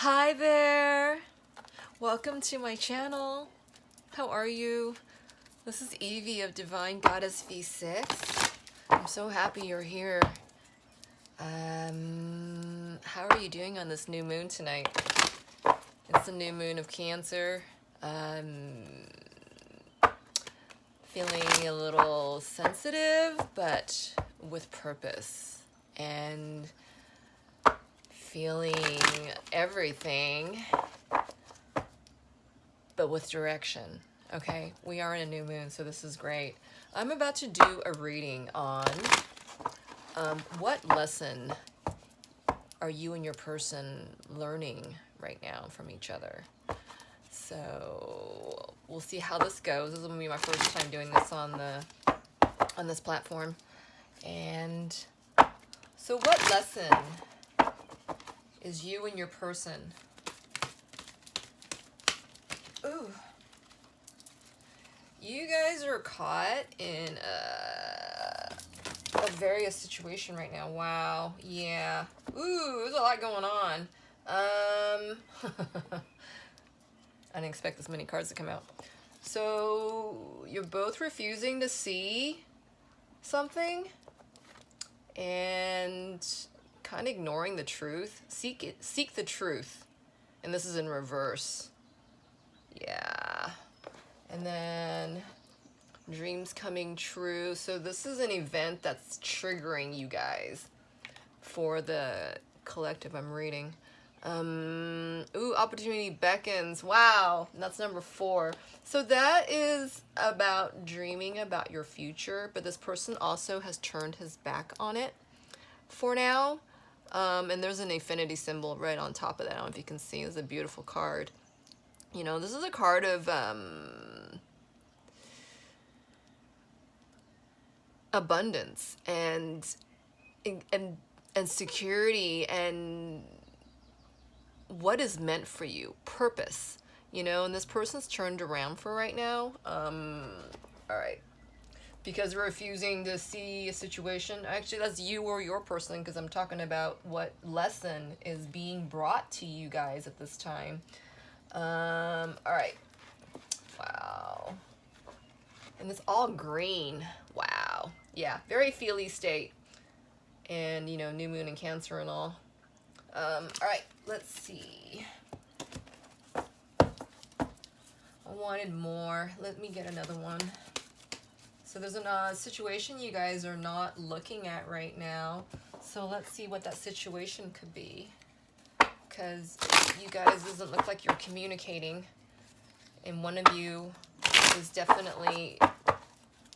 Hi there! Welcome to my channel. How are you? This is Evie of Divine Goddess V6. I'm so happy you're here. How are you doing on this new moon tonight? It's the new moon of Cancer. Feeling a little sensitive, but with purpose. And feeling everything, but with direction. Okay, we are in a new moon, so this is great. I'm about to do a reading on what lesson are you and your person learning right now from each other. So we'll see how this goes. This is going to be my first time doing this on this platform. And so what lesson is you and your person? Ooh. You guys are caught in a various situation right now. Wow. Yeah. Ooh, there's a lot going on. I didn't expect this many cards to come out. So you're both refusing to see something and kind of ignoring the truth. Seek the truth. And this is in reverse. Yeah. And then dreams coming true. So this is an event that's triggering you guys for the collective I'm reading. Ooh, opportunity beckons. Wow, that's number 4. So that is about dreaming about your future, but this person also has turned his back on it for now. And there's an infinity symbol right on top of that. I don't know if you can see. It's a beautiful card. You know, this is a card of abundance and security and what is meant for you, purpose, you know, and this person's turned around for right now. All right. Because we're refusing to see a situation. Actually, that's you or your person, because I'm talking about what lesson is being brought to you guys at this time. All right. Wow. And it's all green. Wow. Yeah, very feely state. And, you know, new moon and Cancer and all. All right, let's see. I wanted more. Let me get another one. So there's a situation you guys are not looking at right now. So let's see what that situation could be. Because you guys doesn't look like you're communicating. And one of you is definitely,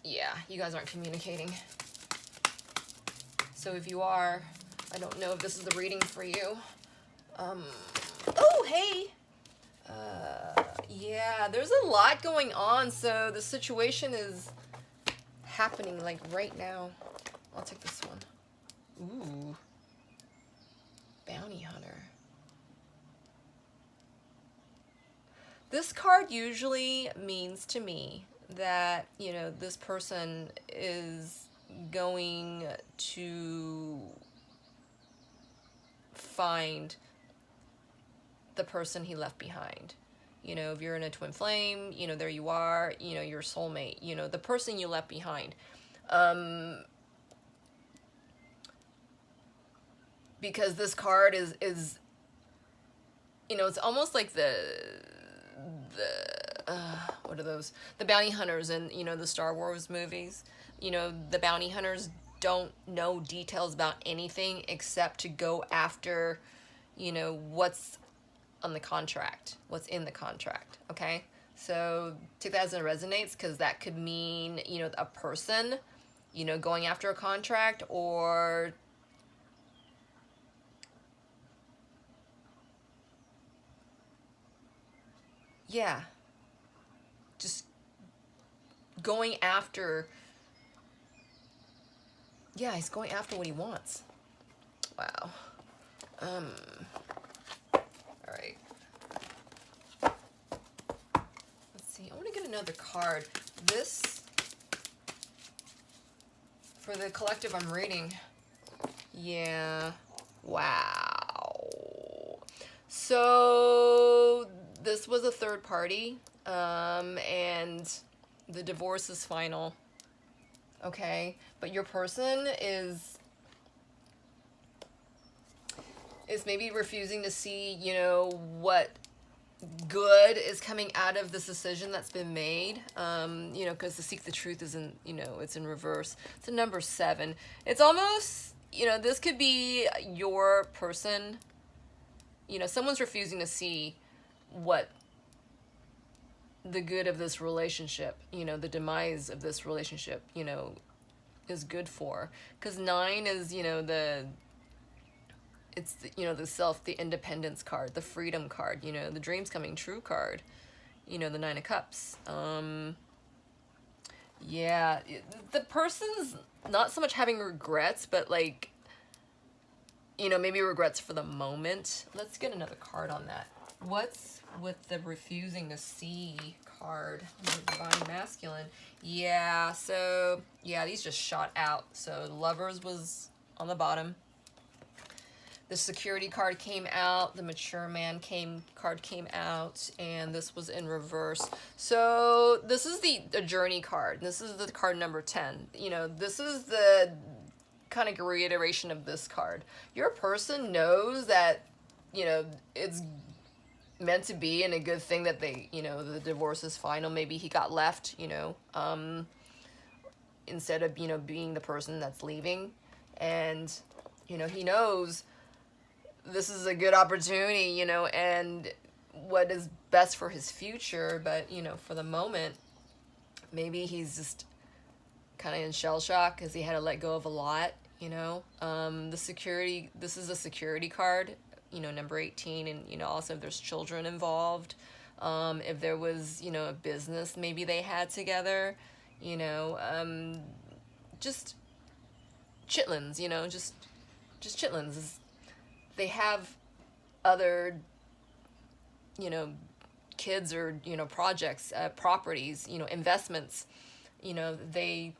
yeah, you guys aren't communicating. So if you are, I don't know if this is the reading for you. Oh, hey. Yeah, there's a lot going on. So the situation is happening like right now. I'll take this one. Ooh. Bounty hunter. This card usually means to me that, you know, this person is going to find the person he left behind. You know, if you're in a twin flame, you know, there you are, you know, your soulmate, you know, the person you left behind. Because this card is, you know, it's almost like the what are those? The bounty hunters in, you know, the Star Wars movies. You know, the bounty hunters don't know details about anything except to go after, you know, what's on the contract, what's in the contract, okay? So take that as it resonates, because that could mean, you know, a person, you know, going after a contract, or yeah, just going after, yeah, he's going after what he wants. Wow. All right. Let's see. I want to get another card. This, for the collective I'm reading. Yeah. Wow. So this was a third party, and the divorce is final. Okay, but your person is maybe refusing to see, you know, what good is coming out of this decision that's been made. You know, because to seek the truth isn't, you know, it's in reverse. It's a number 7. It's almost, you know, this could be your person. You know, someone's refusing to see what the good of this relationship, you know, the demise of this relationship, you know, is good for. Because 9 is, you know, it's the, you know, the self, the independence card, the freedom card, you know, the dreams coming true card, you know, the 9 of Cups. Yeah, the person's not so much having regrets, but like, you know, maybe regrets for the moment. Let's get another card on that. What's with the refusing to see card on the divine masculine? Yeah, so, yeah, these just shot out. So Lovers was on the bottom. The security card came out, the mature man card came out, and this was in reverse. So this is the journey card. This is the card number 10. You know, this is the kind of reiteration of this card. Your person knows that, you know, it's meant to be and a good thing that they, you know, the divorce is final. Maybe he got left, you know, instead of, you know, being the person that's leaving. And, you know, he knows this is a good opportunity, you know, and what is best for his future. But, you know, for the moment, maybe he's just kind of in shell shock because he had to let go of a lot, you know. This is a security card, you know, number 18. And, you know, also if there's children involved, if there was, you know, a business maybe they had together, you know, just chitlins, you know, just chitlins. They have other, you know, kids or, you know, projects, properties, you know, investments, you know, they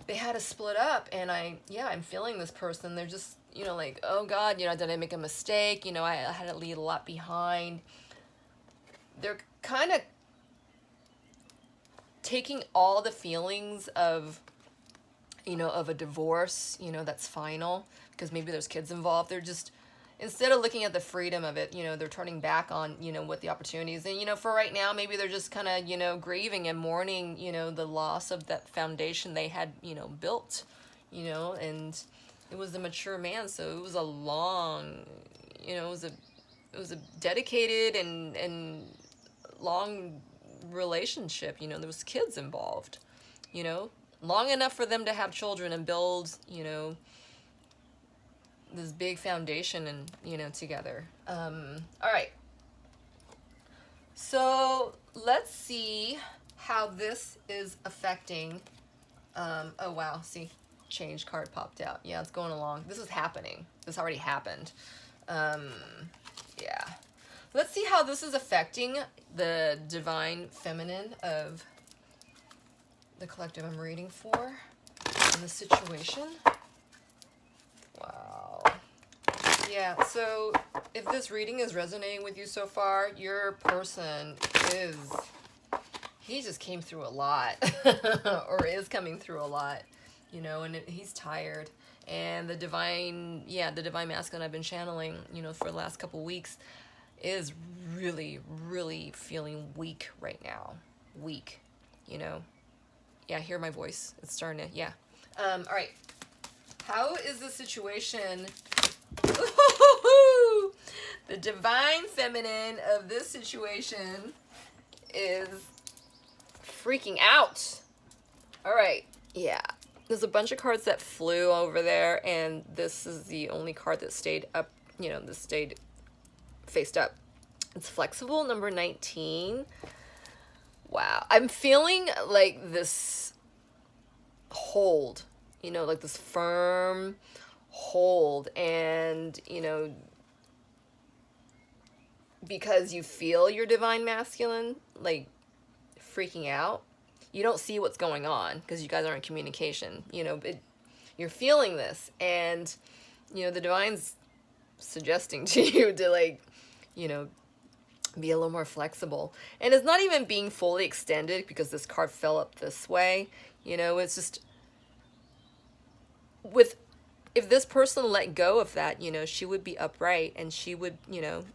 had to split up. And I'm feeling this person. They're just, you know, like, oh God, you know, did I make a mistake? You know, I had to leave a lot behind. They're kind of taking all the feelings of, you know, of a divorce, you know, that's final, because maybe there's kids involved. They're just, instead of looking at the freedom of it, you know, they're turning back on, you know, what the opportunities. And, you know, for right now, maybe they're just kind of, you know, grieving and mourning, you know, the loss of that foundation they had, you know, built, you know. And it was a mature man, so it was a long, you know, it was a dedicated and long relationship. You know, there was kids involved, you know, long enough for them to have children and build, you know, this big foundation and, you know, together. All right. So let's see how this is affecting, oh wow, see, change card popped out. Yeah, it's going along. This is happening. This already happened. Yeah. Let's see how this is affecting the divine feminine of the collective I'm reading for in the situation. Wow. Yeah, so if this reading is resonating with you so far, your person he just came through a lot or is coming through a lot, you know, and he's tired. And the divine masculine I've been channeling, you know, for the last couple weeks is really, really feeling weak right now. Weak, you know. Yeah, hear my voice. It's starting to, yeah. All right. How is the situation? The divine feminine of this situation is freaking out. All right. Yeah. There's a bunch of cards that flew over there, and this is the only card that stayed up, you know, this stayed faced up. It's flexible, number 19. Wow. I'm feeling like this hold, you know, like this firm hold, and, you know, because you feel your divine masculine, like, freaking out, you don't see what's going on because you guys aren't in communication, you know, you're feeling this, and, you know, the divine's suggesting to you to, like, you know, be a little more flexible. And it's not even being fully extended because this card fell up this way. You know, it's just with, if this person let go of that, you know, she would be upright and she would, you know,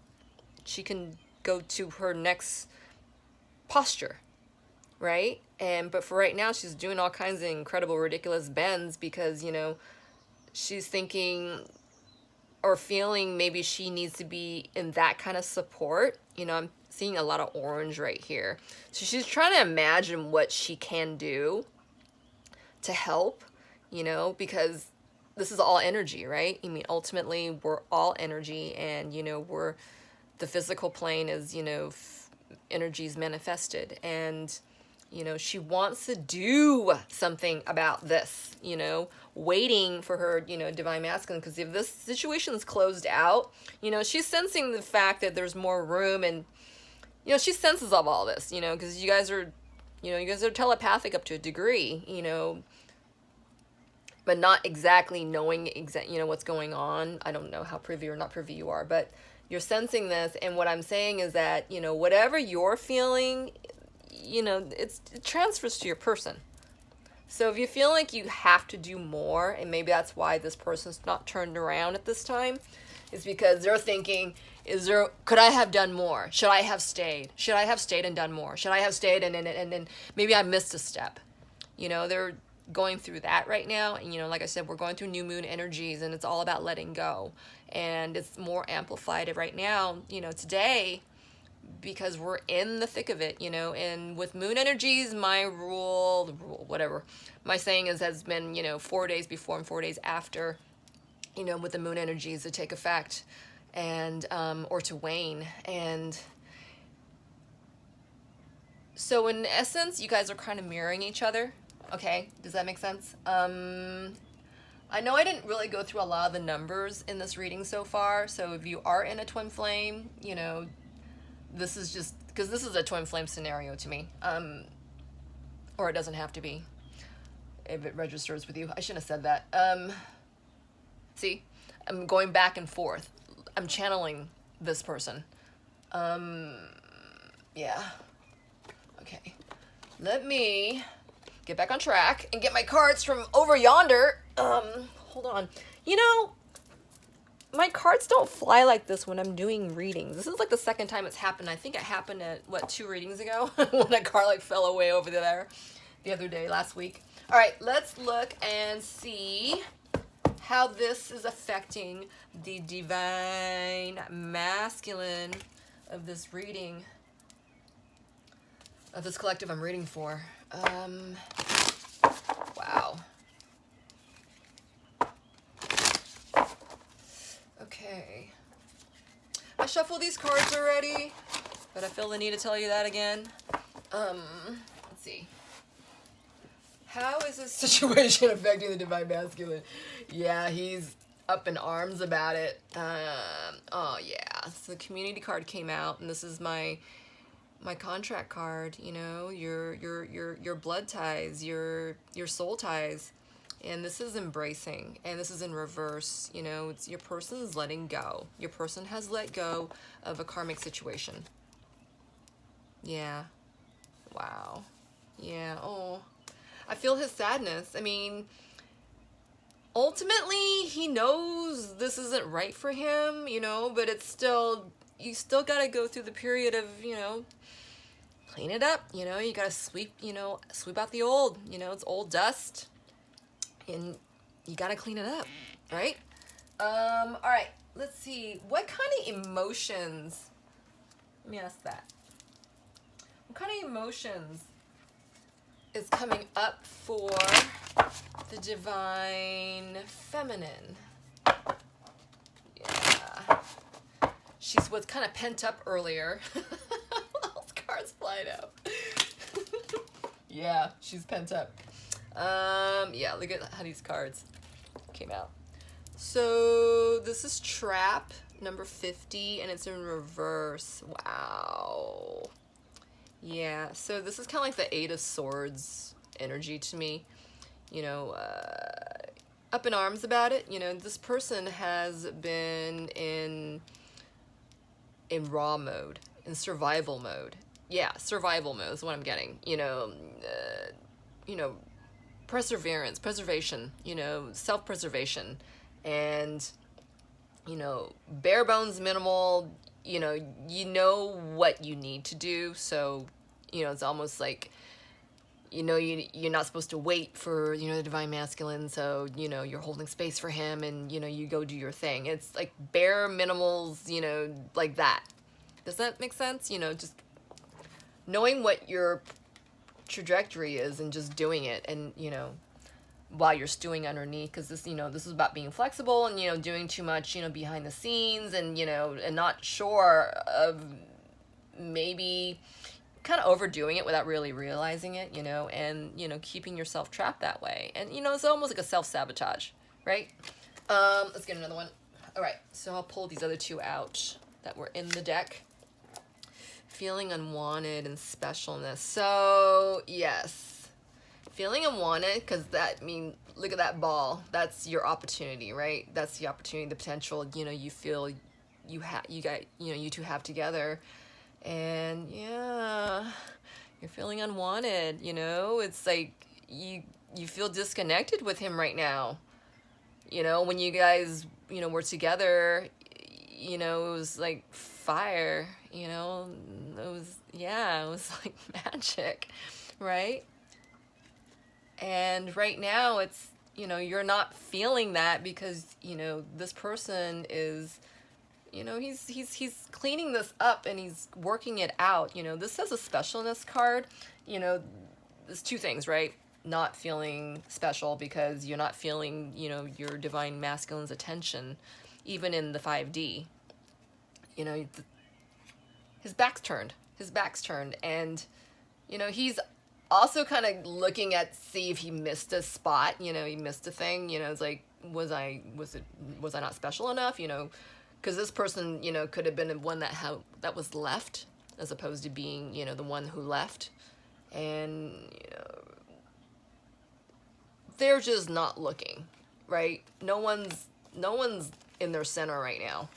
she can go to her next posture, right? And but for right now, she's doing all kinds of incredible, ridiculous bends because, you know, she's thinking or feeling maybe she needs to be in that kind of support. You know, I'm seeing a lot of orange right here. So she's trying to imagine what she can do to help, you know, because this is all energy, right? I mean, ultimately, we're all energy, and, you know, the physical plane is, you know, energies manifested, and, you know, she wants to do something about this, you know, waiting for her, you know, divine masculine, because if this situation is closed out, you know, she's sensing the fact that there's more room, and, you know, she senses of all this, you know, because you guys are, you know, you guys are telepathic up to a degree, you know, but not exactly knowing you know, what's going on. I don't know how privy or not privy you are, but you're sensing this, and what I'm saying is that, you know, whatever you're feeling, you know, it transfers to your person. So if you feel like you have to do more, and maybe that's why this person's not turned around at this time, is because they're thinking, could I have done more? Should I have stayed? Should I have stayed and done more? Should I have stayed and maybe I missed a step? You know, they're going through that right now. And, you know, like I said, we're going through new moon energies, and it's all about letting go. And it's more amplified right now, you know, today, because we're in the thick of it, you know. And with moon energies, my whatever, my saying has been, you know, 4 days before and 4 days after, you know, with the moon energies to take effect and, or to wane. And so in essence, you guys are kind of mirroring each other. Okay, does that make sense? I know I didn't really go through a lot of the numbers in this reading so far, so if you are in a twin flame, you know, this is just, because this is a twin flame scenario to me, or it doesn't have to be, if it registers with you. I shouldn't have said that. See, I'm going back and forth. I'm channeling this person. Yeah. Okay. Let me get back on track and get my cards from over yonder. Hold on. You know, my cards don't fly like this when I'm doing readings. This is like the second time it's happened. I think it happened at, what, 2 readings ago? When a card like fell away over there the other day, last week. All right, let's look and see how this is affecting the divine masculine of this reading, of this collective I'm reading for. Wow. Okay. I shuffled these cards already, but I feel the need to tell you that again. Let's see. How is this situation affecting the divine masculine? Yeah, he's up in arms about it. Oh yeah. So the community card came out, and this is my contract card, you know, your blood ties, your soul ties. And this is embracing, and this is in reverse. You know, it's your person is letting go. Your person has let go of a karmic situation. Yeah. Wow. Yeah. Oh, I feel his sadness. I mean, ultimately, he knows this isn't right for him, you know, but it's still, you still got to go through the period of, you know, clean it up, you know, you got to sweep, you know, sweep out the old, you know, it's old dust, and you got to clean it up, right? All right, let's see, what kind of emotions, let me ask that, what kind of emotions is coming up for the divine feminine? Yeah, she's was kind of pent up earlier. Those cards flying out. Yeah, she's pent up. Yeah, look at how these cards came out. So this is trap number 50, and it's in reverse. Wow. Yeah, so this is kind of like the 8 of Swords energy to me. You know, up in arms about it. You know, this person has been in raw mode, in survival mode. Yeah, survival mode is what I'm getting. You know, preservation, self-preservation, and, bare bones minimal, what you need to do. So, it's almost like, you're not supposed to wait for, the divine masculine. So, you're holding space for him and, you go do your thing. It's like bare minimals, like that. Does that make sense? Just knowing what your trajectory is and just doing it, and while you're stewing underneath, because this this is about being flexible and doing too much behind the scenes, and and not sure of, maybe kind of overdoing it without really realizing it, and keeping yourself trapped that way, and it's almost like a self-sabotage, right? Let's get another one. All right, so I'll pull these other two out that were in the deck. Feeling unwanted and specialness. So yes, feeling unwanted, because look at that ball. That's your opportunity, right? That's the opportunity, the potential. You feel you two have together, and yeah, you're feeling unwanted. It's like you feel disconnected with him right now. When you guys were together, it was like fire. It was like magic, right? And right now it's, you're not feeling that, because, this person is, he's cleaning this up and he's working it out. This says a specialness card. There's two things, right? Not feeling special because you're not feeling, your divine masculine's attention, even in the 5D. His back's turned, and he's also kind of looking at, see if he missed a spot. He missed a thing. It's like, was I not special enough? Because this person could have been the one that was left, as opposed to being the one who left, and they're just not looking, right? No one's in their center right now.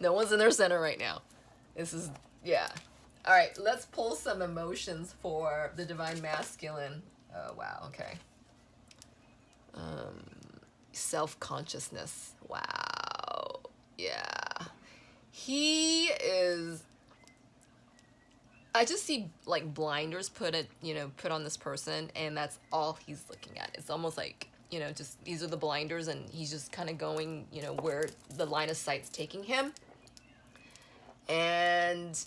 No one's in their center right now. This is, yeah. All right, let's pull some emotions for the divine masculine. Oh, wow, okay. Self-consciousness. Wow. Yeah. He is, I just see like blinders put on this person, and that's all he's looking at. It's almost like, just these are the blinders, and he's just kind of going, where the line of sight's taking him. And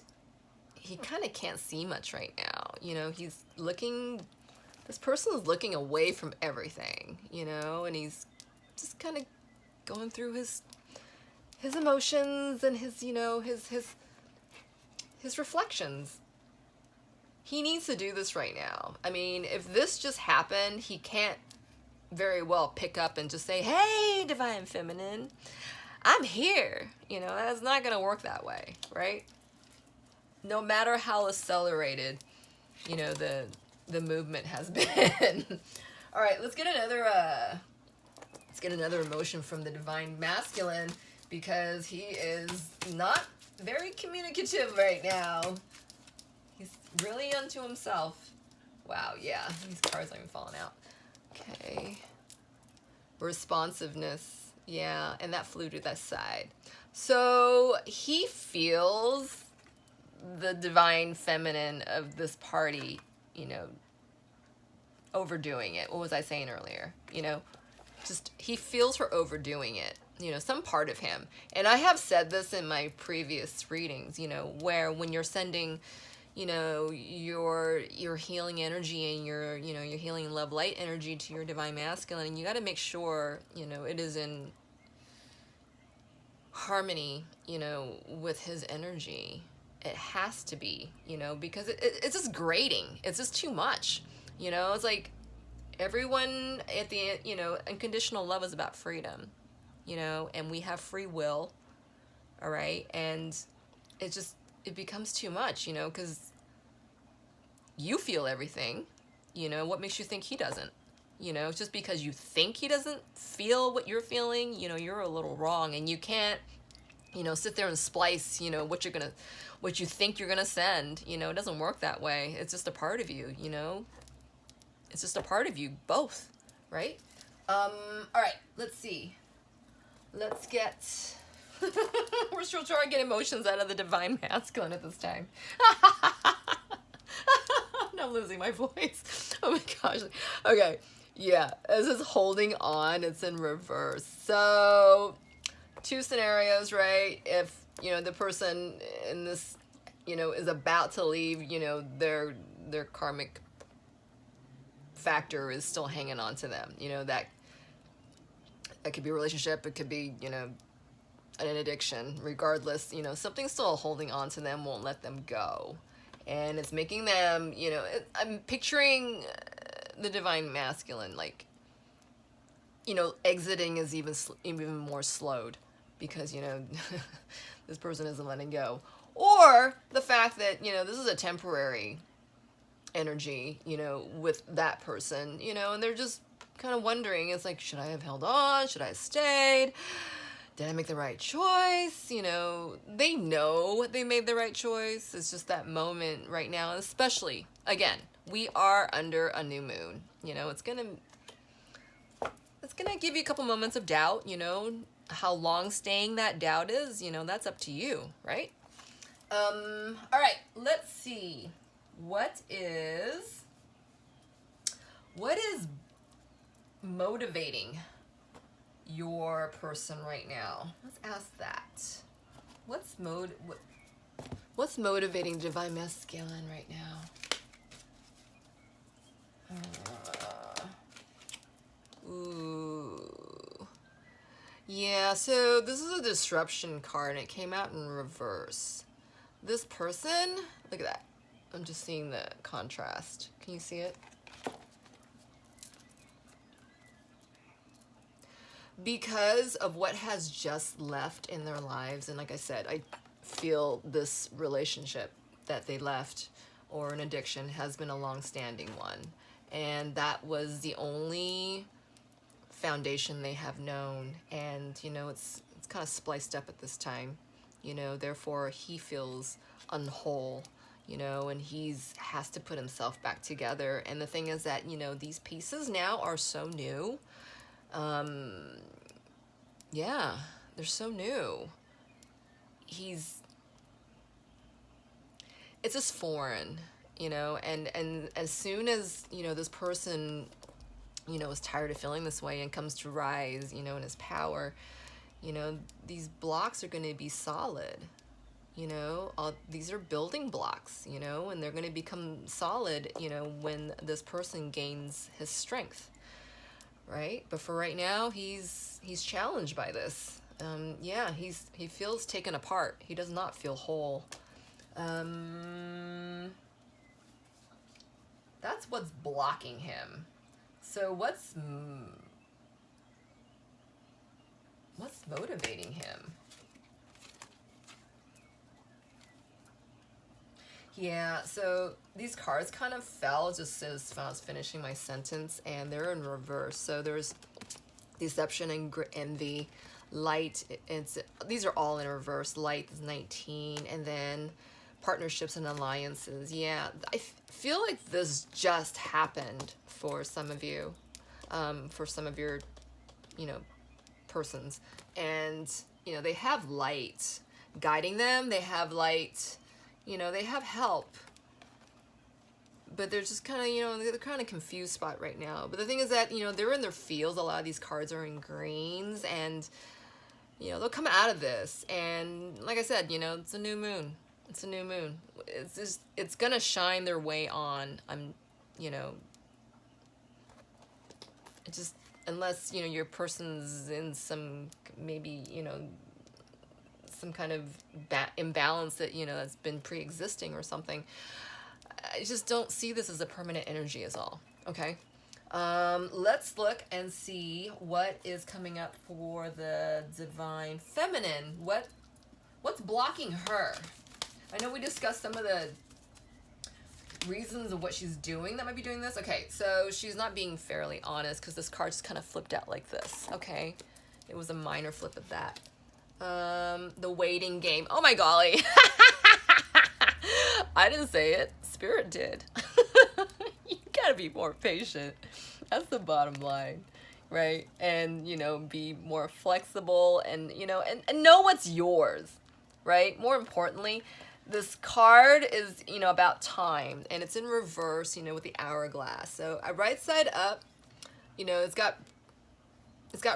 he kind of can't see much right now. He's looking, this person is looking away from everything, and he's just kind of going through his emotions and his reflections. He needs to do this right now. I mean, if this just happened, he can't very well pick up and just say, hey, divine feminine, I'm here. That's not going to work that way, right? No matter how accelerated, the movement has been. All right, let's get another emotion from the divine masculine, because he is not very communicative right now. He's really unto himself. Wow, yeah, these cards aren't even falling out. Okay. Responsiveness. Yeah, and that flew to that side. So he feels the divine feminine of this party, overdoing it. What was I saying earlier? Just he feels her overdoing it. Some part of him. And I have said this in my previous readings, where when you're sending, your healing energy and your healing love light energy to your divine masculine, and you got to make sure, it is in harmony, with his energy. It has to be, because it's just grating. It's just too much. It's like everyone at the end, unconditional love is about freedom, and we have free will. All right. And it becomes too much, because you feel everything, what makes you think he doesn't, You know, just because you think he doesn't feel what you're feeling, you know, you're a little wrong, and you can't, you know, sit there and splice, you know, what you think you're gonna send. You know, it doesn't work that way. It's just a part of you, you know. It's just a part of you, both, right? All right, let's see. Let's get, we're still trying to get emotions out of the divine masculine at this time. I'm losing my voice. Oh my gosh. Okay, yeah, this is holding on. It's in reverse. So, two scenarios, right? If, you know, the person in this, you know, is about to leave, you know, their karmic factor is still hanging on to them. You know, that could be a relationship, it could be, you know, an addiction. Regardless, you know, something's still holding on to them, won't let them go. And it's making them, you know, I'm picturing the divine masculine, like, you know, exiting is even more slowed because, you know, this person isn't letting go. Or the fact that, you know, this is a temporary energy, you know, with that person, you know, and they're just kind of wondering, it's like, should I have held on? Should I have stayed? Did I make the right choice? You know, they know they made the right choice. It's just that moment right now, especially, again, we are under a new moon. You know, it's gonna give you a couple moments of doubt, you know. How long staying that doubt is, you know, that's up to you, right? All right, let's see. What is motivating your person right now? Let's ask that. What's motivating divine masculine right now? Ooh. Yeah, so this is a disruption card, and it came out in reverse. This person, look at that. I'm just seeing the contrast. Can you see it? Because of what has just left in their lives, and like I said, I feel this relationship that they left, or an addiction, has been a long-standing one. And that was the only foundation they have known. And, you know, it's kind of spliced up at this time. You know, therefore he feels unwhole, you know, and has to put himself back together. And the thing is that, you know, these pieces now are so new. Yeah, they're so new. It's just foreign, you know, and as soon as, you know, this person, you know, is tired of feeling this way and comes to rise, you know, in his power, you know, these blocks are going to be solid, you know, these are building blocks, you know, and they're going to become solid, you know, when this person gains his strength, right? But for right now, he's challenged by this. Yeah, he feels taken apart. He does not feel whole. That's what's blocking him. So what's motivating him? Yeah, so these cards kind of fell just as I was finishing my sentence, and they're in reverse. So there's deception and envy. Light, these are all in reverse. Light is 19, and then partnerships and alliances. Yeah, I feel like this just happened for some of you, for some of your, you know, persons. And, you know, they have light guiding them. They have light, you know, they have help. But they're just kind of, you know, they're kind of confused spot right now. But the thing is that, you know, they're in their fields. A lot of these cards are in greens, and, you know, they'll come out of this. And like I said, you know, it's a new moon. It's a new moon. It's gonna shine their way on. You know, it just, unless, you know, your person's in some, maybe, you know, some kind of imbalance that, you know, that's been pre-existing or something. I just don't see this as a permanent energy is all. Okay. Let's look and see what is coming up for the divine feminine. What's blocking her? I know we discussed some of the reasons of what she's doing that might be doing this. Okay, so she's not being fairly honest because this card just kind of flipped out like this. Okay, it was a minor flip of that. The waiting game. Oh my golly. I didn't say it. Spirit did. You gotta be more patient. That's the bottom line, right? And, you know, be more flexible and, you know, and know what's yours, right? More importantly, this card is, you know, about time, and it's in reverse, you know, with the hourglass. So right side up, you know, it's got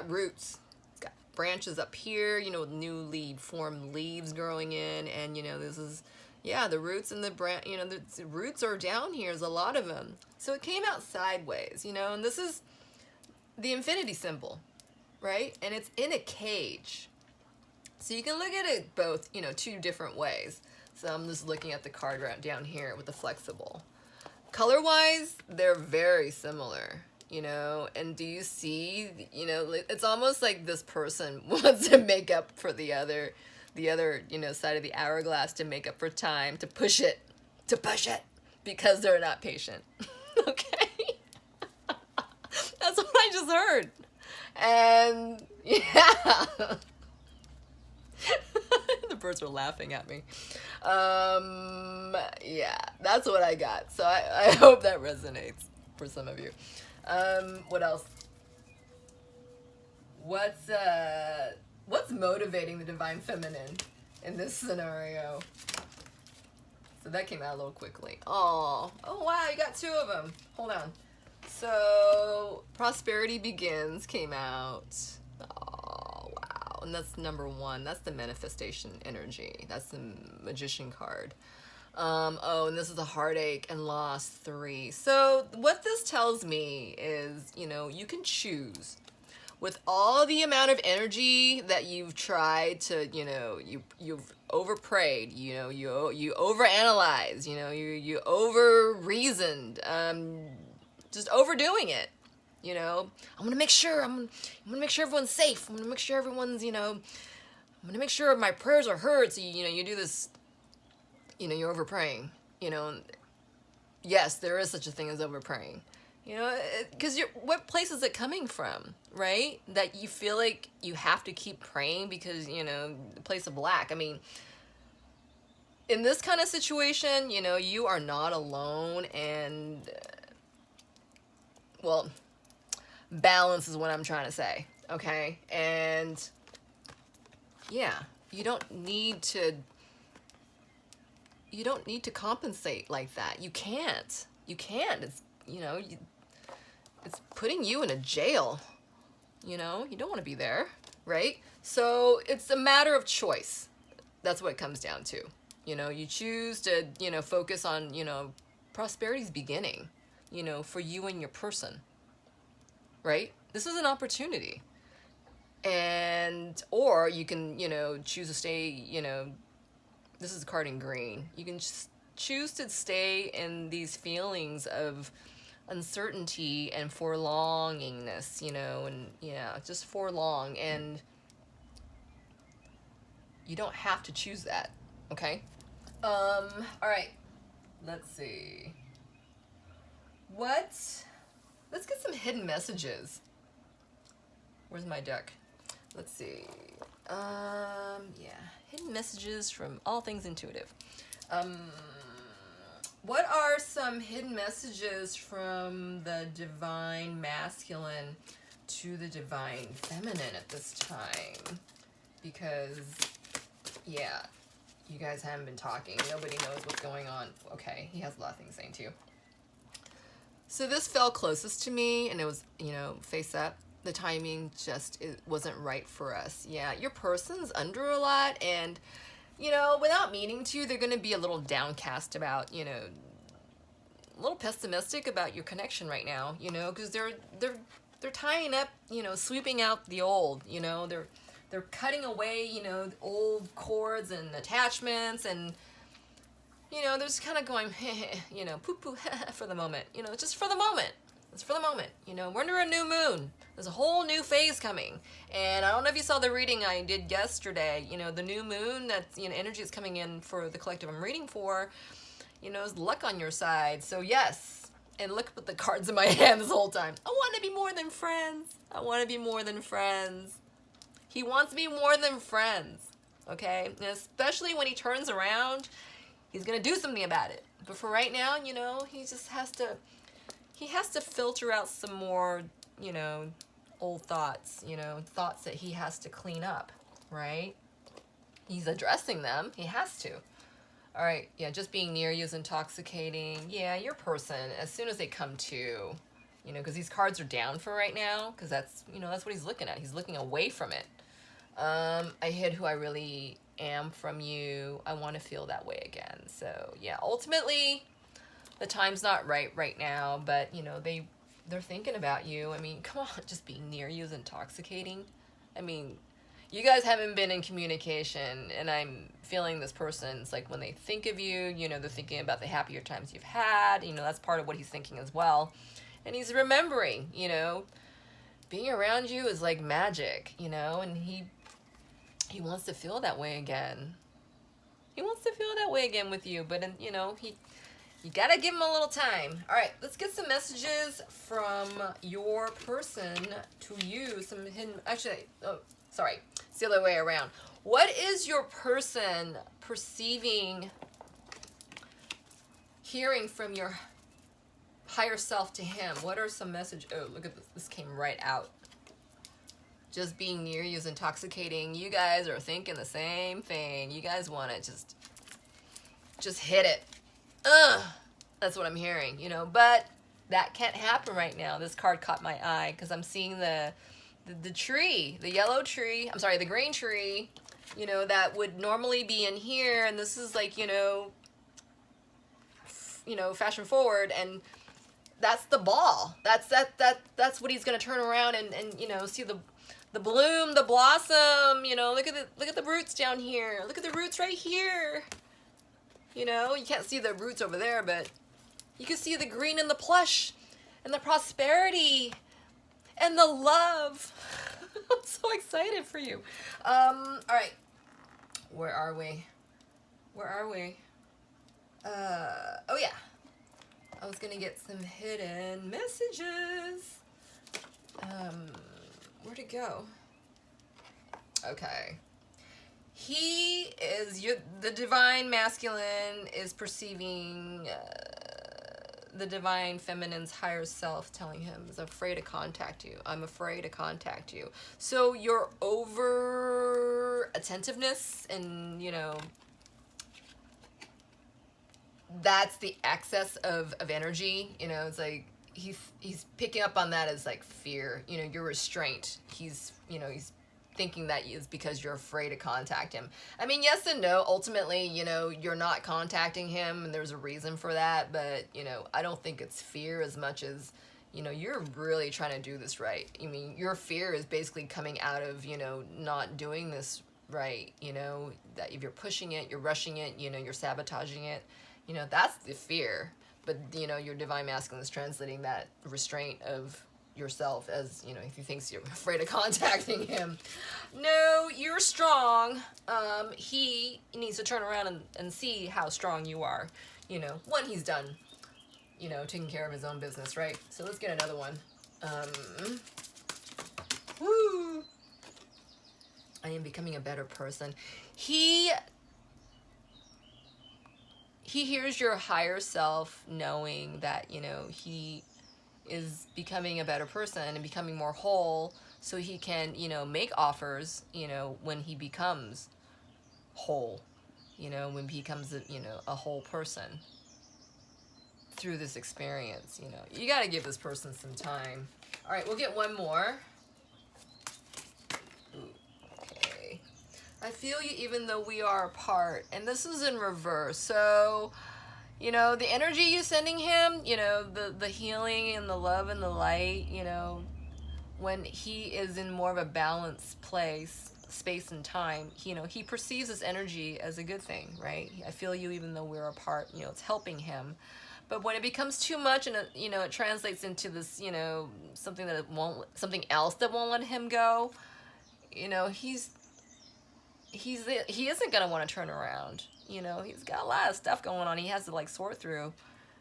roots. It's got branches up here, you know, with newly formed leaves growing in, and, you know, this is, yeah, the roots and the branch, you know, the roots are down here. There's a lot of them. So it came out sideways, you know, and this is the infinity symbol, right? And it's in a cage. So you can look at it both, you know, two different ways. So I'm just looking at the card right down here with the flexible. Color-wise, they're very similar, you know, and do you see, you know, it's almost like this person wants to make up for the other, you know, side of the hourglass, to make up for time, to push it, because they're not patient. Okay? That's what I just heard. And, yeah. The birds are laughing at me. Yeah, that's what I got. So I hope that resonates for some of you. What else? What's motivating the divine feminine in this scenario? So that came out a little quickly. Oh wow, you got two of them. Hold on. So prosperity begins came out. Oh wow, and that's number one. That's the manifestation energy. That's the magician card. Oh, and this is a heartache and loss 3. So what this tells me is, you know, you can choose. With all the amount of energy that you've tried to, you know, you've over-prayed, you know, you over-analyzed, you know, you over-reasoned, just overdoing it, you know. I'm gonna make sure everyone's safe. I'm gonna make sure everyone's, you know, I'm gonna make sure my prayers are heard. So you know, you do this, you know, you're over-praying, you know. Yes, there is such a thing as over-praying. You know, because what place is it coming from, right? That you feel like you have to keep praying because, you know, the place of lack. I mean, in this kind of situation, you know, you are not alone, and, well, balance is what I'm trying to say, okay? And, yeah, you don't need to compensate like that. You can't. It's, you know, it's putting you in a jail, you know? You don't want to be there, right? So it's a matter of choice. That's what it comes down to. You know, you choose to, you know, focus on, you know, prosperity's beginning, you know, for you and your person, right? This is an opportunity. And, or you can, you know, choose to stay, you know, this is a card in green. You can just choose to stay in these feelings of uncertainty and forlongingness, you know, and yeah, just forlong, and you don't have to choose that, okay? All right, let's see. Let's get some hidden messages. Where's my deck? Let's see. Yeah, hidden messages from all things intuitive. What are some hidden messages from the divine masculine to the divine feminine at this time? Because, yeah, you guys haven't been talking. Nobody knows what's going on. Okay, he has a lot of things saying too. So this fell closest to me, and it was, you know, face up. The timing just wasn't right for us. Yeah, your person's under a lot, and, you know, without meaning to, they're going to be a little downcast about, you know, a little pessimistic about your connection right now, you know, because they're tying up, you know, sweeping out the old, you know, they're cutting away, you know, old cords and attachments, and, you know, they're just kind of going, you know, poo-poo for the moment, you know, just for the moment. It's for the moment, you know. We're under a new moon. There's a whole new phase coming. And I don't know if you saw the reading I did yesterday, you know, the new moon, that's, you know, energy is coming in for the collective I'm reading for. you know, is luck on your side. So yes, and look at the cards in my hand this whole time. I want to be more than friends. I want to be more than friends. He wants to be more than friends, okay? And especially when he turns around, he's going to do something about it. But for right now, you know, he just has to filter out some more, you know, old thoughts, you know, thoughts that he has to clean up, right? He's addressing them. He has to. All right, yeah, just being near you is intoxicating. Yeah, your person, as soon as they come to, you know, because these cards are down for right now, because that's, you know, that's what he's looking at. He's looking away from it. I hid who I really am from you. I want to feel that way again. So, yeah, ultimately, the time's not right now, but, you know, they're thinking about you. I mean, come on, just being near you is intoxicating. I mean, you guys haven't been in communication, and I'm feeling this person's like when they think of you, you know, they're thinking about the happier times you've had. You know, that's part of what he's thinking as well. And he's remembering, you know, being around you is like magic, you know, and he wants to feel that way again. He wants to feel that way again with you, but, you know, you gotta give him a little time. All right, let's get some messages from your person to you. Some hidden, actually, oh, sorry, it's the other way around. What is your person perceiving, hearing from your higher self to him? What are some messages? Oh, look at this. This came right out. Just being near you is intoxicating. You guys are thinking the same thing. You guys want to just hit it. That's what I'm hearing, you know, but that can't happen right now. This card caught my eye because I'm seeing the tree, the yellow tree, I'm sorry, the green tree, you know, that would normally be in here, and this is like, you know, fashion forward, and that's the ball. That's what he's going to turn around and you know, see the bloom, the blossom, you know, look at the roots down here. Look at the roots right here. You know, you can't see the roots over there, but you can see the green and the plush and the prosperity and the love. I'm so excited for you. All right. Where are we? Oh yeah. I was gonna get some hidden messages. Where'd it go? Okay. He is, the divine masculine is perceiving the divine feminine's higher self telling him is afraid to contact you. I'm afraid to contact you. So your over attentiveness and, you know, that's the excess of energy. You know, it's like he's picking up on that as like fear, you know, your restraint. He's thinking that is because you're afraid to contact him. I mean, yes and no. Ultimately, you know, you're not contacting him and there's a reason for that, but, you know, I don't think it's fear as much as, you know, you're really trying to do this right. I mean, your fear is basically coming out of, you know, not doing this right, you know, that if you're pushing it, you're rushing it, you know, you're sabotaging it, you know, that's the fear. But, you know, your divine masculine is translating that restraint of yourself as, you know, if he thinks you're afraid of contacting him. No, you're strong. He needs to turn around and see how strong you are, you know, when he's done, you know, taking care of his own business, right? So let's get another one. Woo! I am becoming a better person. He hears your higher self knowing that, you know, he is becoming a better person and becoming more whole, so he can, you know, make offers, you know, when he becomes whole, you know, when he becomes a, you know, a whole person through this experience. You know, you got to give this person some time. All right, we'll get one more. Okay. I feel you even though we are apart, and this is in reverse. So, you know, the energy you're sending him, you know, the healing and the love and the light, you know, when he is in more of a balanced place, space and time, you know, he perceives this energy as a good thing, right? I feel you even though we're apart, you know, it's helping him. But when it becomes too much and, you know, it translates into this, you know, something else that won't let him go, you know, he's he isn't going to want to turn around. You know, he's got a lot of stuff going on he has to like sort through.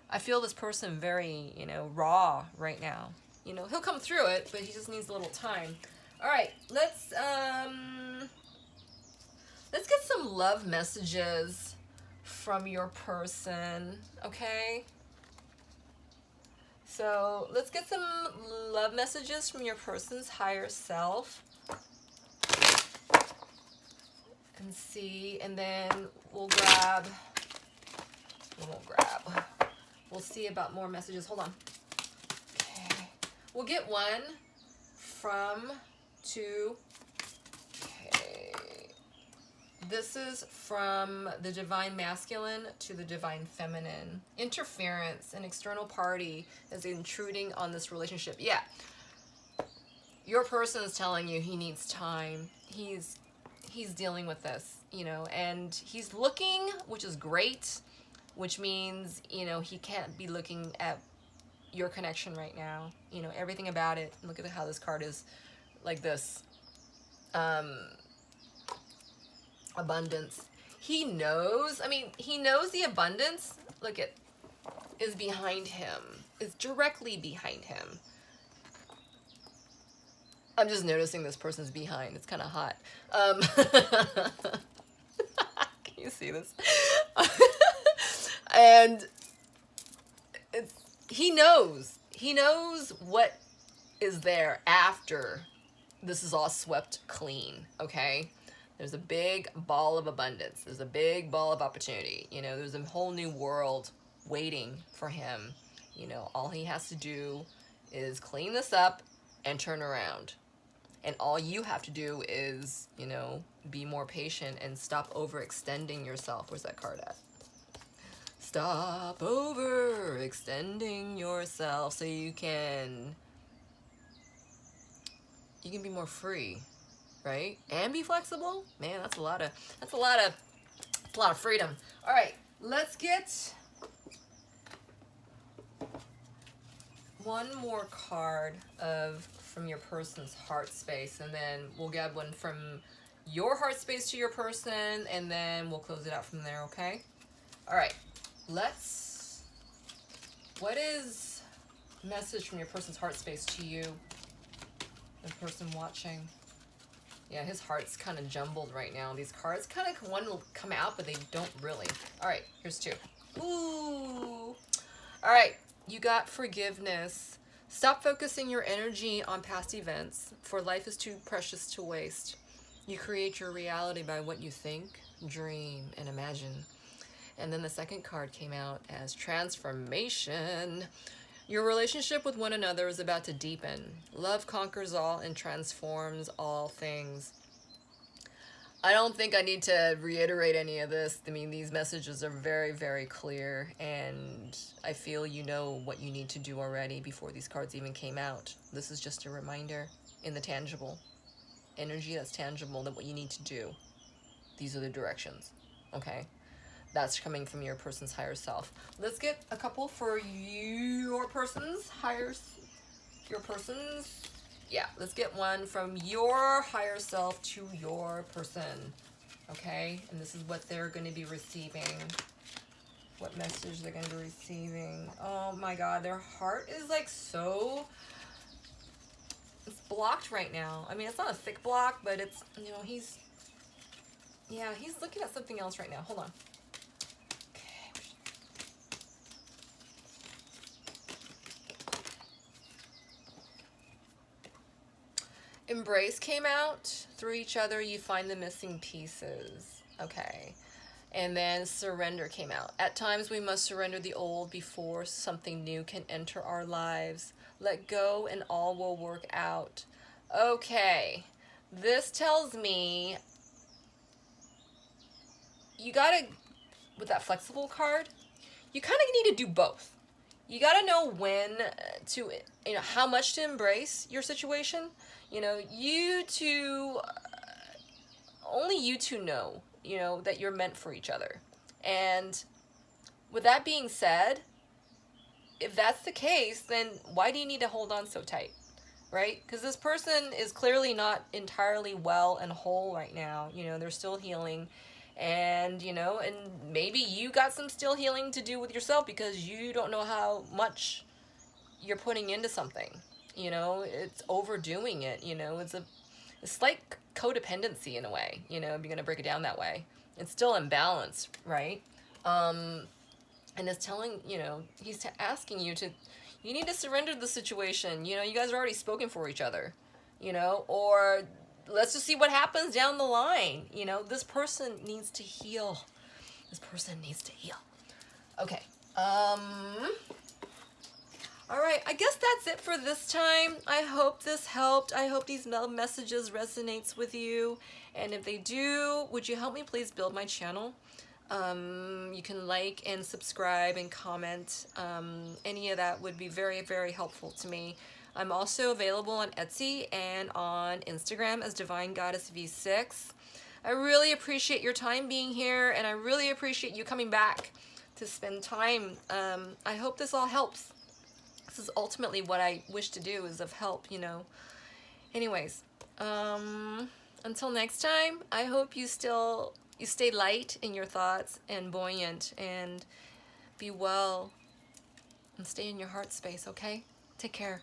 I feel this person very, you know, raw right now. You know, he'll come through it, but he just needs a little time. All right, let's get some love messages from your person, okay? So let's get some love messages from your person's higher self. And see, and then we'll see about more messages. Hold on. Okay. We'll get one from two. Okay. This is from the divine masculine to the divine feminine. Interference, an external party is intruding on this relationship. Yeah. Your person is telling you he needs time. He's dealing with this, you know, and he's looking, which is great, which means, you know, he can't be looking at your connection right now. You know, everything about it. Look at how this card is like this. Abundance. He knows, I mean, he knows the abundance, look at, is behind him, is directly behind him. I'm just noticing this person's behind. It's kind of hot. Can you see this? And he knows what is there after this is all swept clean, okay? There's a big ball of abundance. There's a big ball of opportunity. You know, there's a whole new world waiting for him. You know, all he has to do is clean this up and turn around. And all you have to do is, you know, be more patient and stop overextending yourself. Where's that card at? Stop overextending yourself so you can be more free, right? And be flexible. Man, that's a lot of freedom. All right, let's get one more card from your person's heart space, and then we'll get one from your heart space to your person, and then we'll close it out from there, okay? All right, what is message from your person's heart space to you, the person watching? Yeah, his heart's kind of jumbled right now. These cards kind of, one will come out, but they don't really. All right, here's two. Ooh. All right, you got forgiveness. Stop focusing your energy on past events, for life is too precious to waste. You create your reality by what you think, dream, and imagine. And then the second card came out as transformation. Your relationship with one another is about to deepen. Love conquers all and transforms all things. I don't think I need to reiterate any of this. I mean, these messages are very, very clear, and I feel you know what you need to do already before these cards even came out. This is just a reminder in the tangible energy that's tangible that what you need to do. These are the directions, okay? That's coming from your person's higher self. Let's get a couple for your person's yeah, let's get one from your higher self to your person, okay? And this is what they're going to be receiving. What message they're going to be receiving. Oh my God, their heart is like so, it's blocked right now. I mean, it's not a thick block, but it's, you know, he's looking at something else right now. Hold on. Embrace came out. Through each other, you find the missing pieces. Okay. And then surrender came out. At times, we must surrender the old before something new can enter our lives. Let go and all will work out. Okay. This tells me you gotta, with that flexible card, you kind of need to do both. You gotta know when to, you know, how much to embrace your situation. You know, only you two know, you know, that you're meant for each other. And with that being said, if that's the case, then why do you need to hold on so tight, right? Because this person is clearly not entirely well and whole right now. You know, they're still healing. And, you know, and maybe you got some still healing to do with yourself because you don't know how much you're putting into something. You know, it's overdoing it. You know, it's like codependency in a way, you know, if you're going to break it down that way. It's still imbalance, right? And it's telling, you know, he's asking you to, you need to surrender the situation. You know, you guys are already spoken for each other, you know, or let's just see what happens down the line. You know, this person needs to heal. This person needs to heal. Okay. All right, I guess that's it for this time. I hope this helped. I hope these messages resonates with you. And if they do, would you help me please build my channel? You can like and subscribe and comment. Any of that would be very, very helpful to me. I'm also available on Etsy and on Instagram as Divine Goddess V6. I really appreciate your time being here, and I really appreciate you coming back to spend time. I hope this all helps. This is ultimately what I wish to do, is of help, you know. Anyways, until next time, I hope you stay light in your thoughts and buoyant, and be well and stay in your heart space, okay? Take care.